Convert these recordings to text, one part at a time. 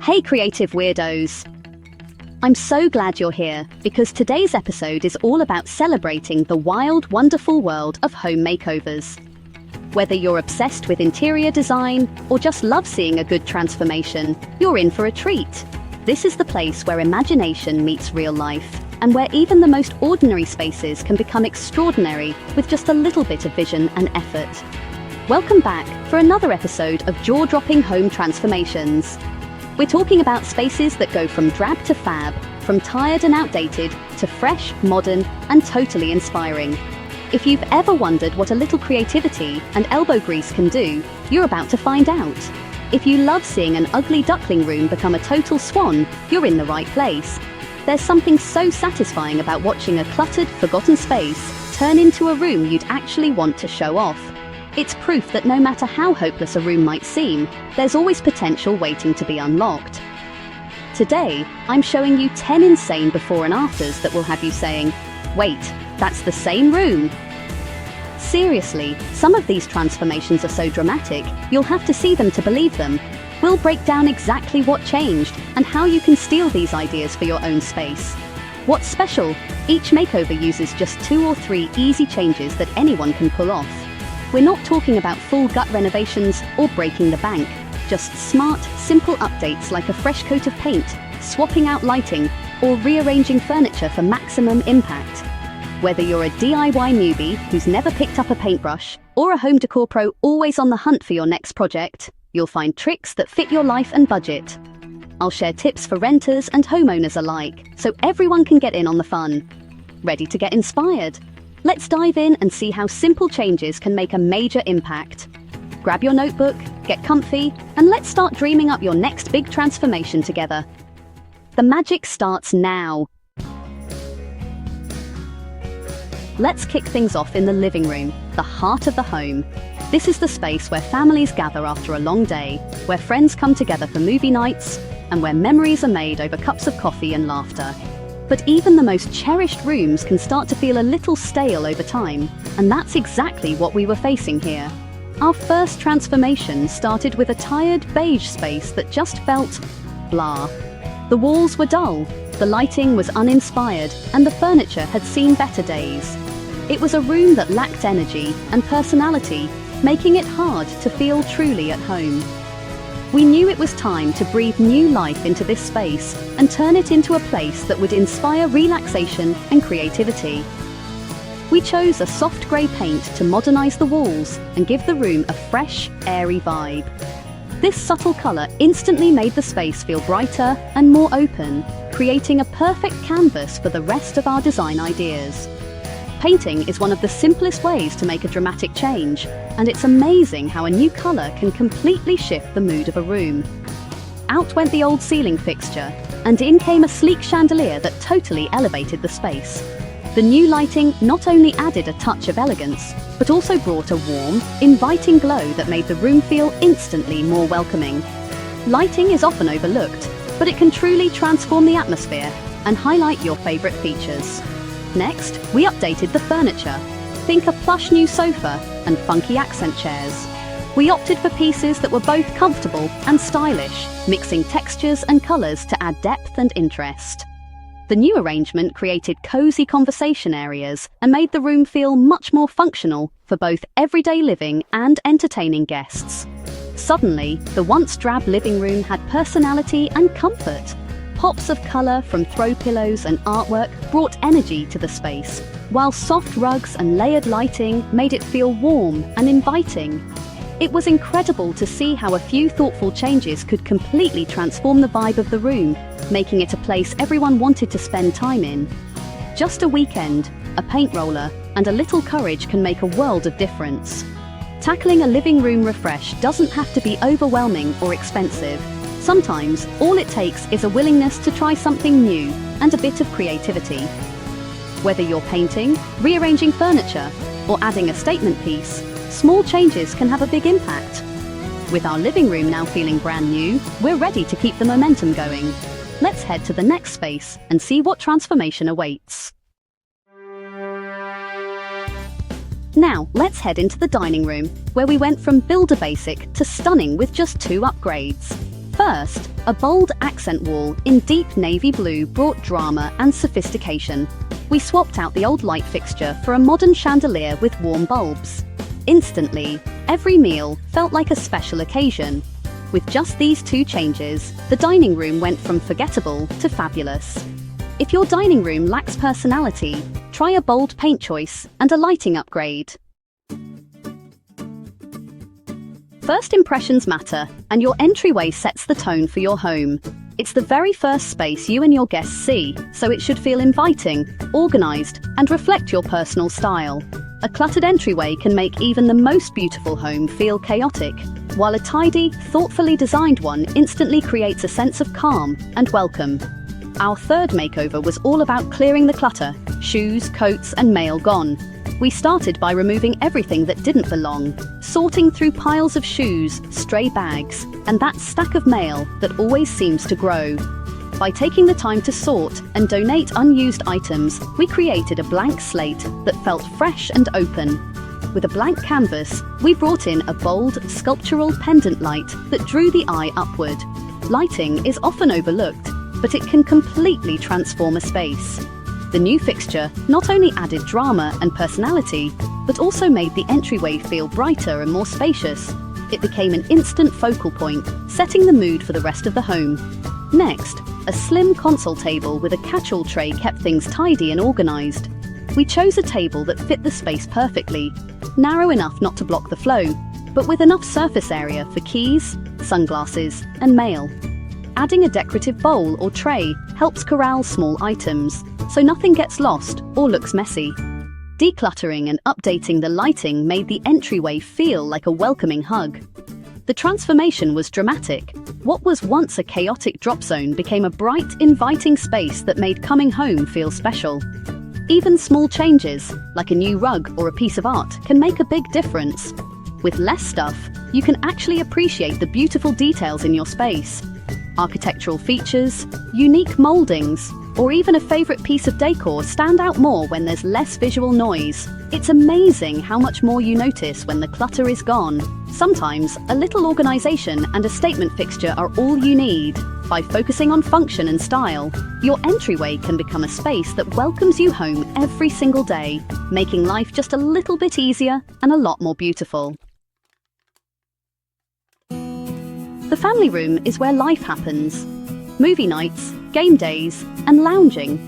Hey creative weirdos! I'm so glad you're here, because today's episode is all about celebrating the wild, wonderful world of home makeovers. Whether you're obsessed with interior design or just love seeing a good transformation, you're in for a treat. This is the place where imagination meets real life, and where even the most ordinary spaces can become extraordinary with just a little bit of vision and effort. Welcome back for another episode of jaw-dropping home transformations. We're talking about spaces that go from drab to fab, from tired and outdated to fresh, modern, and totally inspiring. If you've ever wondered what a little creativity and elbow grease can do, you're about to find out. If you love seeing an ugly duckling room become a total swan, you're in the right place. There's something so satisfying about watching a cluttered, forgotten space turn into a room you'd actually want to show off. It's proof that no matter how hopeless a room might seem, there's always potential waiting to be unlocked. Today, I'm showing you 10 insane before and afters that will have you saying, "Wait, that's the same room?" Seriously, some of these transformations are so dramatic, you'll have to see them to believe them. We'll break down exactly what changed and how you can steal these ideas for your own space. What's special? Each makeover uses just 2 or 3 easy changes that anyone can pull off. We're not talking about full gut renovations or breaking the bank, just smart, simple updates like a fresh coat of paint, swapping out lighting, or rearranging furniture for maximum impact. Whether you're a DIY newbie who's never picked up a paintbrush, or a home decor pro always on the hunt for your next project, you'll find tricks that fit your life and budget. I'll share tips for renters and homeowners alike, so everyone can get in on the fun. Ready to get inspired? Let's dive in and see how simple changes can make a major impact. Grab your notebook, get comfy, and let's start dreaming up your next big transformation together. The magic starts now. Let's kick things off in the living room, the heart of the home. This is the space where families gather after a long day, where friends come together for movie nights, and where memories are made over cups of coffee and laughter. But even the most cherished rooms can start to feel a little stale over time, and that's exactly what we were facing here. Our first transformation started with a tired beige space that just felt blah. The walls were dull, the lighting was uninspired, and the furniture had seen better days. It was a room that lacked energy and personality, making it hard to feel truly at home. We knew it was time to breathe new life into this space and turn it into a place that would inspire relaxation and creativity. We chose a soft grey paint to modernize the walls and give the room a fresh, airy vibe. This subtle color instantly made the space feel brighter and more open, creating a perfect canvas for the rest of our design ideas. Painting is one of the simplest ways to make a dramatic change, and it's amazing how a new color can completely shift the mood of a room. Out went the old ceiling fixture, and in came a sleek chandelier that totally elevated the space. The new lighting not only added a touch of elegance, but also brought a warm, inviting glow that made the room feel instantly more welcoming. Lighting is often overlooked, but it can truly transform the atmosphere and highlight your favorite features. Next, we updated the furniture. Think a plush new sofa and funky accent chairs. We opted for pieces that were both comfortable and stylish, mixing textures and colors to add depth and interest. The new arrangement created cozy conversation areas and made the room feel much more functional for both everyday living and entertaining guests. Suddenly, the once drab living room had personality and comfort. Pops of color from throw pillows and artwork brought energy to the space, while soft rugs and layered lighting made it feel warm and inviting. It was incredible to see how a few thoughtful changes could completely transform the vibe of the room, making it a place everyone wanted to spend time in. Just a weekend, a paint roller, and a little courage can make a world of difference. Tackling a living room refresh doesn't have to be overwhelming or expensive. Sometimes, all it takes is a willingness to try something new and a bit of creativity. Whether you're painting, rearranging furniture, or adding a statement piece, small changes can have a big impact. With our living room now feeling brand new, we're ready to keep the momentum going. Let's head to the next space and see what transformation awaits. Now, let's head into the dining room, where we went from builder basic to stunning with just 2 upgrades. First, a bold accent wall in deep navy blue brought drama and sophistication. We swapped out the old light fixture for a modern chandelier with warm bulbs. Instantly, every meal felt like a special occasion. With just these two changes, the dining room went from forgettable to fabulous. If your dining room lacks personality, try a bold paint choice and a lighting upgrade. First impressions matter, and your entryway sets the tone for your home. It's the very first space you and your guests see, so it should feel inviting, organized, and reflect your personal style. A cluttered entryway can make even the most beautiful home feel chaotic, while a tidy, thoughtfully designed one instantly creates a sense of calm and welcome. Our third makeover was all about clearing the clutter, shoes, coats, and mail gone. We started by removing everything that didn't belong, sorting through piles of shoes, stray bags, and that stack of mail that always seems to grow. By taking the time to sort and donate unused items, we created a blank slate that felt fresh and open. With a blank canvas, we brought in a bold, sculptural pendant light that drew the eye upward. Lighting is often overlooked, but it can completely transform a space. The new fixture not only added drama and personality, but also made the entryway feel brighter and more spacious. It became an instant focal point, setting the mood for the rest of the home. Next, a slim console table with a catch-all tray kept things tidy and organized. We chose a table that fit the space perfectly, narrow enough not to block the flow, but with enough surface area for keys, sunglasses, and mail. Adding a decorative bowl or tray helps corral small items, so nothing gets lost or looks messy. Decluttering and updating the lighting made the entryway feel like a welcoming hug. The transformation was dramatic. What was once a chaotic drop zone became a bright, inviting space that made coming home feel special. Even small changes, like a new rug or a piece of art, can make a big difference. With less stuff, you can actually appreciate the beautiful details in your space. Architectural features, unique moldings, or even a favorite piece of decor stand out more when there's less visual noise. It's amazing how much more you notice when the clutter is gone. Sometimes, a little organization and a statement fixture are all you need. By focusing on function and style, your entryway can become a space that welcomes you home every single day, making life just a little bit easier and a lot more beautiful. The family room is where life happens. Movie nights, game days, and lounging.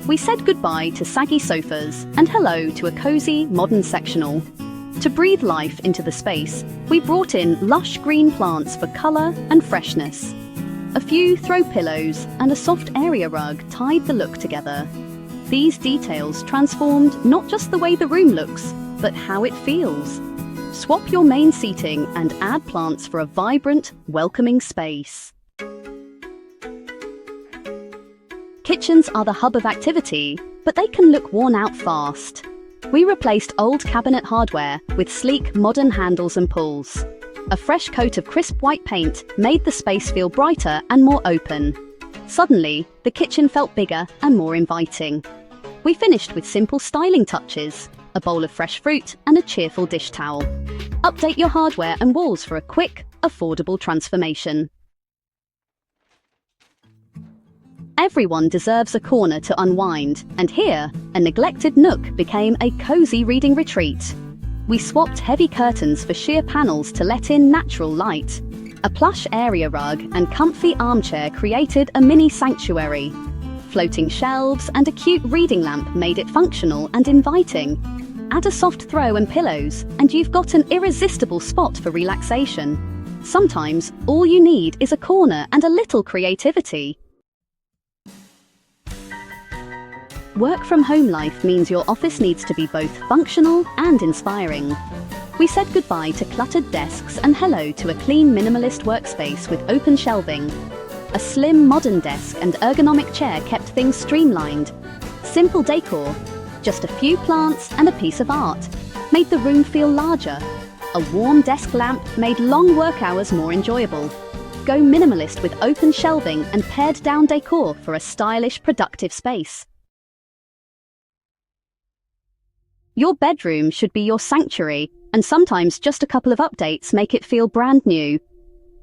We said goodbye to saggy sofas and hello to a cozy, modern sectional. To breathe life into the space, we brought in lush green plants for color and freshness. A few throw pillows and a soft area rug tied the look together. These details transformed not just the way the room looks, but how it feels. Swap your main seating and add plants for a vibrant, welcoming space. Kitchens are the hub of activity, but they can look worn out fast. We replaced old cabinet hardware with sleek, modern handles and pulls. A fresh coat of crisp white paint made the space feel brighter and more open. Suddenly, the kitchen felt bigger and more inviting. We finished with simple styling touches, a bowl of fresh fruit and a cheerful dish towel. Update your hardware and walls for a quick, affordable transformation. Everyone deserves a corner to unwind, and here, a neglected nook became a cozy reading retreat. We swapped heavy curtains for sheer panels to let in natural light. A plush area rug and comfy armchair created a mini sanctuary. Floating shelves and a cute reading lamp made it functional and inviting. Add a soft throw and pillows, and you've got an irresistible spot for relaxation. Sometimes, all you need is a corner and a little creativity. Work from home life means your office needs to be both functional and inspiring. We said goodbye to cluttered desks and hello to a clean minimalist workspace with open shelving. A slim modern desk and ergonomic chair kept things streamlined. Simple decor, just a few plants and a piece of art, made the room feel larger. A warm desk lamp made long work hours more enjoyable. Go minimalist with open shelving and pared down decor for a stylish, productive space. Your bedroom should be your sanctuary, and sometimes just a couple of updates make it feel brand new.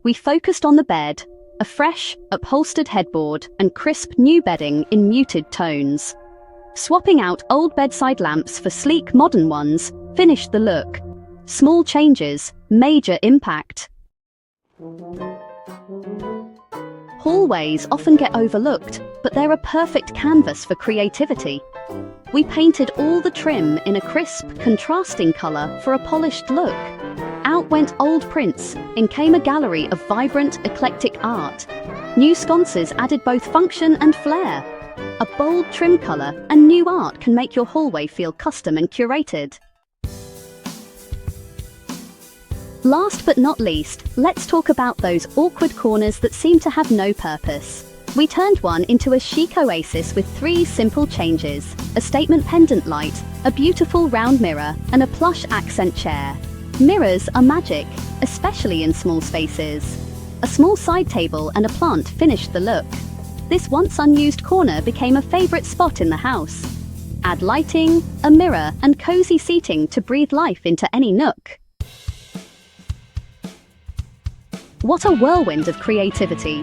We focused on the bed, a fresh, upholstered headboard, and crisp new bedding in muted tones. Swapping out old bedside lamps for sleek modern ones finished the look. Small changes, major impact. Hallways often get overlooked, but they're a perfect canvas for creativity. We painted all the trim in a crisp, contrasting color for a polished look. Out went old prints, in came a gallery of vibrant, eclectic art. New sconces added both function and flair. A bold trim color and new art can make your hallway feel custom and curated. Last but not least, let's talk about those awkward corners that seem to have no purpose. We turned one into a chic oasis with 3 simple changes: a statement pendant light, a beautiful round mirror, and a plush accent chair. Mirrors are magic, especially in small spaces. A small side table and a plant finished the look. This once unused corner became a favorite spot in the house. Add lighting, a mirror, and cozy seating to breathe life into any nook. What a whirlwind of creativity!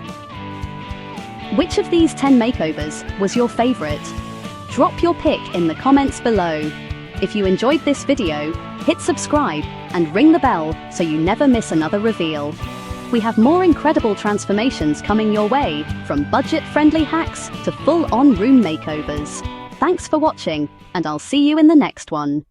Which of these 10 makeovers was your favorite? Drop your pick in the comments below. If you enjoyed this video, hit subscribe and ring the bell so you never miss another reveal. We have more incredible transformations coming your way, from budget-friendly hacks to full-on room makeovers. Thanks for watching, and I'll see you in the next one.